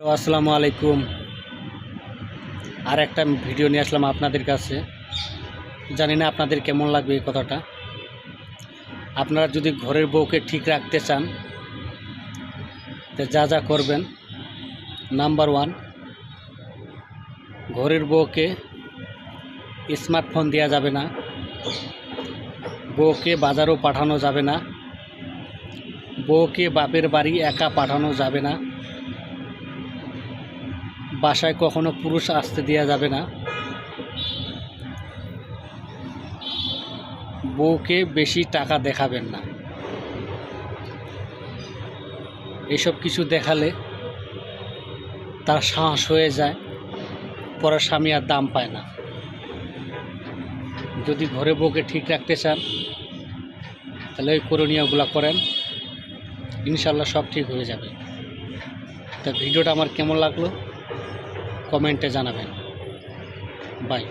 Hello, আসসালামু আলাইকুম। আর একটা ভিডিও নিয়ে আসলাম আপনাদের কাছে। জানি না আপনাদের কেমন লাগবে এই কথাটা। আপনারা যদি ঘরের বউকে ঠিক রাখতে চান, তো যা যা করবেন। নাম্বার 1, ঘরের বউকে স্মার্টফোন দেওয়া যাবে না, বউকে বাজারও পাঠানো যাবে না, বউকে বাপের বাড়ি একা পাঠানো যাবে না, বাসায় কখনো পুরুষ আসতে দেওয়া যাবে না, বউকে বেশি টাকা দেখাবেন না। এসব কিছু দেখালে তার সাহস হয়ে যায়, পরে স্বামী আর দাম পায় না। যদি ঘরে বউকে ঠিক রাখতে চান, তাহলে ওই করণীয়গুলো করেন, ইনশাল্লাহ সব ঠিক হয়ে যাবে। তা ভিডিওটা আমার কেমন লাগলো কমেন্টে জানাবেন। বাই।